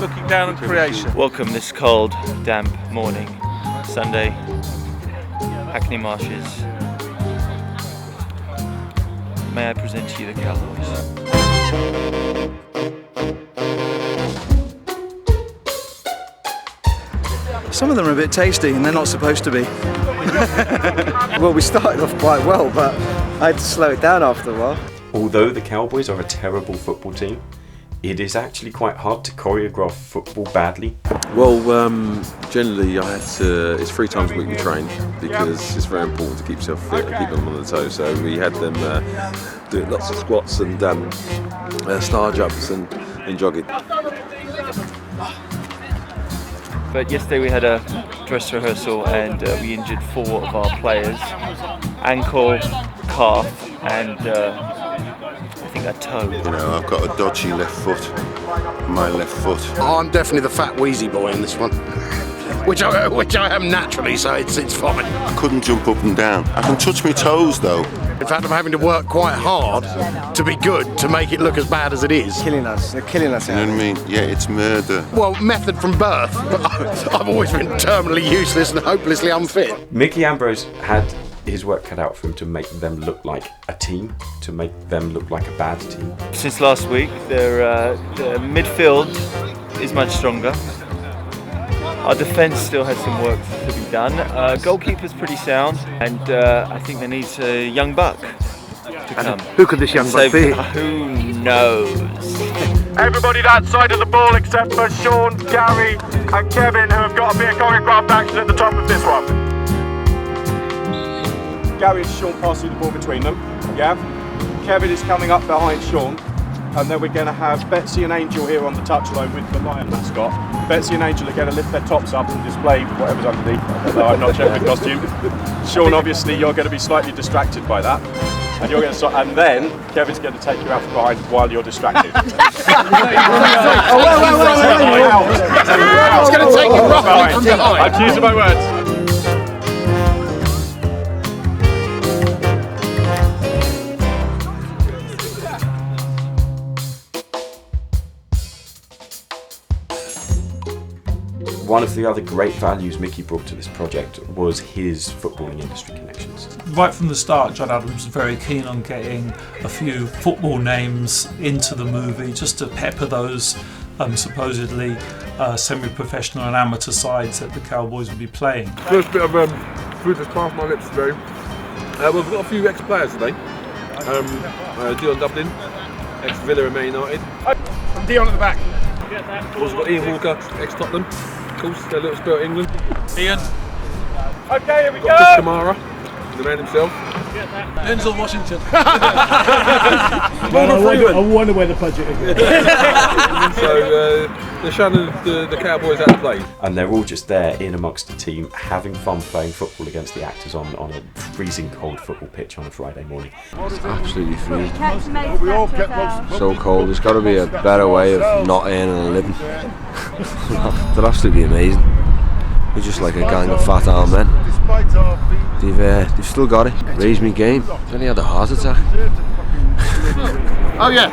looking down on creation. Welcome this cold, damp morning, Sunday, Hackney Marshes. May I present to you the Cowboys. Some of them are a bit tasty and they're not supposed to be. Well, we started off quite well, but I had to slow it down after a while. Although the Cowboys are a terrible football team, it is actually quite hard to choreograph football badly. Well, generally it's 3 times a week we train because it's very important to keep yourself fit and keep them on the toes. So we had them doing lots of squats and star jumps and jogging. But yesterday we had a dress rehearsal and we injured 4 of our players. Ankle, calf and I think a toe. You know, I've got a dodgy left foot, my left foot. I'm definitely the fat wheezy boy in this one, which I am naturally, so it's fine. I couldn't jump up and down. I can touch my toes though. In fact, I'm having to work quite hard to be good, to make it look as bad as it is. Killing us, they're killing us. You know what I mean? Yeah, it's murder. Well, method from birth, but I've always been terminally useless and hopelessly unfit. Mickey Ambrose had his work cut out for him to make them look like a team, to make them look like a bad team. Since last week, their midfield is much stronger. Our defence still has some work to be done. Goalkeeper's pretty sound, and I think there needs a young buck to come. Who could this young buck be? Who knows? Everybody that side of the ball except for Sean, Gary and Kevin, who have got a bit of choreographed action at the top of this one. Gary and Sean pass you the ball between them, yeah? Kevin is coming up behind Sean, and then we're going to have Betsy and Angel here on the touchline with the lion mascot. Betsy and Angel are going to lift their tops up and display whatever's underneath. I'm not checking costume. Sean, obviously, you're going to be slightly distracted by that. And you're going to and then Kevin's going to take you out from behind while you're distracted. It's going to take you roughly from behind. I'm choosing my words. One of the other great values Mickey brought to this project was his footballing industry connections. Right from the start, John Adams was very keen on getting a few football names into the movie just to pepper those supposedly semi-professional and amateur sides that the Cowboys would be playing. First bit of food that's passed my lips today. We've got a few ex-players today. Dion Dublin, ex-Villa and Man United. I'm Dion at the back. Also got Ian Walker, ex-Tottenham. Of course, a little spell England. Ian. Okay, here we go. Kamara, the man himself. Denzel Washington. I wonder where the budget is. So they're showing the Cowboys how to play. And they're all just there in amongst the team, having fun playing football against the actors on a freezing cold football pitch on a Friday morning. It's absolutely freezing. We all kept close. So cold, there's got to be a better way of not earning a living. They're absolutely amazing. They're just like a gang of fat armed men. They've still got it. Raised me game. Then he had a heart attack. Oh yeah.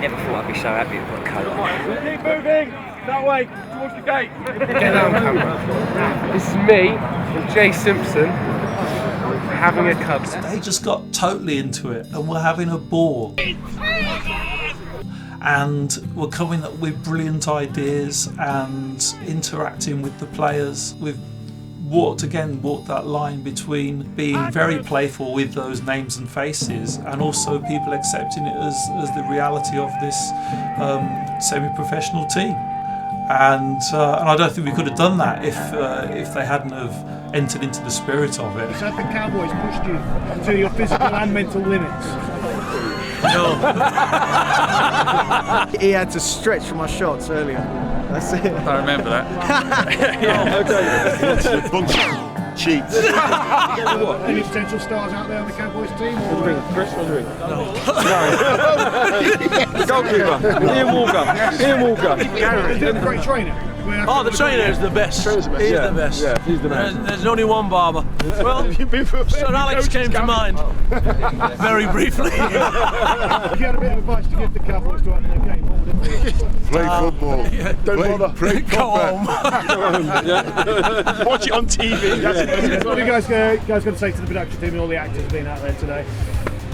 Never thought I'd be so happy with my coat. Keep moving that way towards the gate. Get on camera. This is me and Jay Simpson having a cub. They just got totally into it and were having a ball. And were coming up with brilliant ideas and interacting with the players. We've walked that line between being very playful with those names and faces and also people accepting it as the reality of this semi-professional team. And I don't think we could have done that if they hadn't have entered into the spirit of it. So the Cowboys pushed you to your physical and mental limits. No. He had to stretch for my shots earlier. That's it. I remember that. Bunch of cheats. Any potential stars out there on the Cowboys team? Chris, what do you Goalkeeper. Ian Walker. He's a great trainer. Oh, the trainer is the best. He's the best. Yeah, he's the man. There's only one Barber. Well, Sir Alex came to mind. Very briefly. If you had a bit of advice to give the Cowboys to open the game, what would Play football. Don't bother. Play Go home. Watch it on TV. What are you guys going to say to the production team and all the actors being out there today?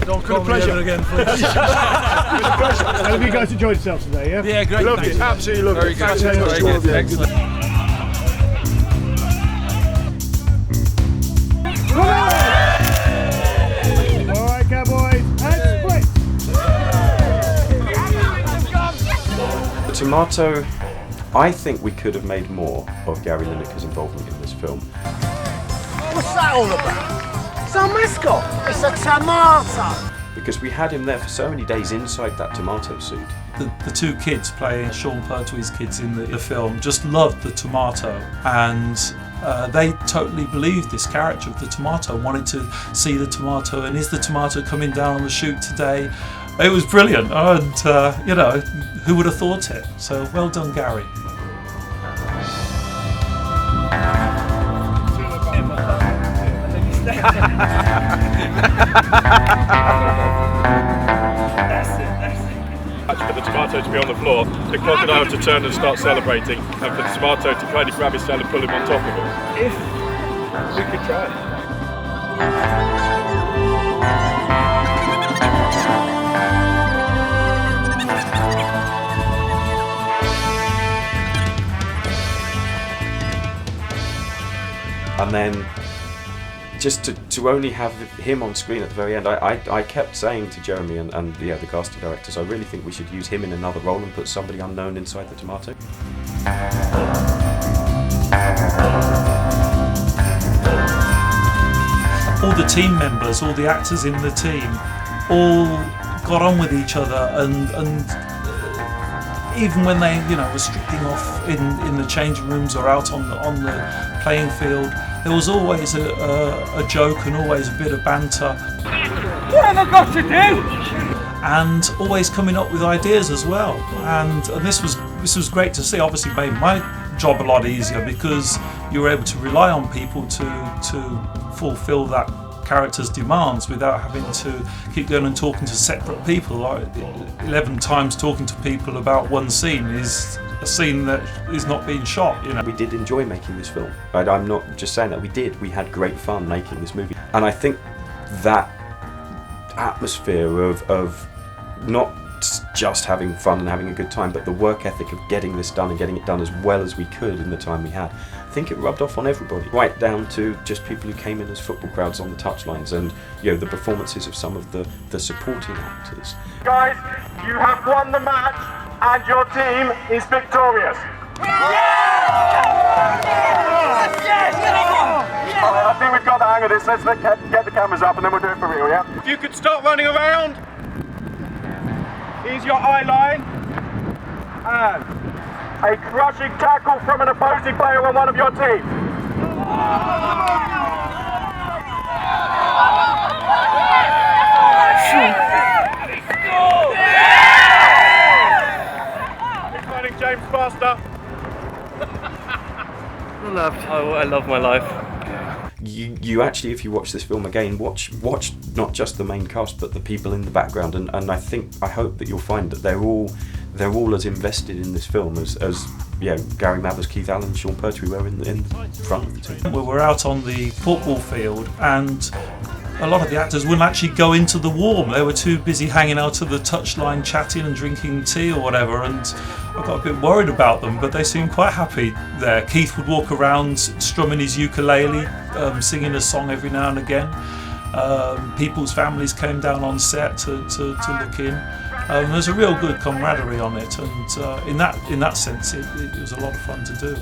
Don't call me ever again, please. It's been a pleasure. I hope you guys enjoyed yourselves today, yeah? Yeah, great. Loved it. Absolutely loved it. Very good. Excellent. All right, Cowboys, and split. The tomato, I think we could have made more of Gary Lineker's involvement in this film. What's that all about? It's our mascot. It's a tomato. Because we had him there for so many days inside that tomato suit. The two kids playing Sean Pertwee's kids in the film just loved the tomato, and they totally believed this character of the tomato, wanted to see the tomato, and is the tomato coming down on the shoot today? It was brilliant, and you know, who would have thought it? So well done, Gary. For the tomato to be on the floor, the crocodile to turn and start celebrating, and for the tomato to kind of grab his tail and pull him on top of him. If we could try. And then just to only have him on screen at the very end, I kept saying to Jeremy and the casting directors, I really think we should use him in another role and put somebody unknown inside the tomato. All the team members, all the actors in the team, all got on with each other, and even when they, were stripping off in the changing rooms or out on the playing field, there was always a joke and always a bit of banter. What have I got to do? And always coming up with ideas as well. And this was great to see. Obviously made my job a lot easier because you were able to rely on people to fulfil that character's demands without having to keep going and talking to separate people. Like 11 times talking to people about one scene is a scene that is not being shot. We did enjoy making this film. I'm not just saying that, we did. We had great fun making this movie. And I think that atmosphere of not just having fun and having a good time, but the work ethic of getting this done and getting it done as well as we could in the time we had, I think it rubbed off on everybody, right down to just people who came in as football crowds on the touchlines, and the performances of some of the supporting actors. Guys, you have won the match and your team is victorious. I think we've got the hang of this. Let's get the cameras up and then we'll do it for real, yeah? If you could start running around. Here's your eye line. And a crushing tackle from an opposing player on one of your team. Good morning, James Foster. I love my life. You actually, if you watch this film again, watch not just the main cast but the people in the background, and I hope that you'll find that they're all as invested in this film as Gary Mavers, Keith Allen, Sean Pertwee were in front of the team. We were out on the football field, and a lot of the actors wouldn't actually go into the warm. They were too busy hanging out at the touchline, chatting and drinking tea or whatever, and I got a bit worried about them, but they seemed quite happy there. Keith would walk around strumming his ukulele, singing a song every now and again. People's families came down on set to look in. There's a real good camaraderie on it, and in that sense it was a lot of fun to do.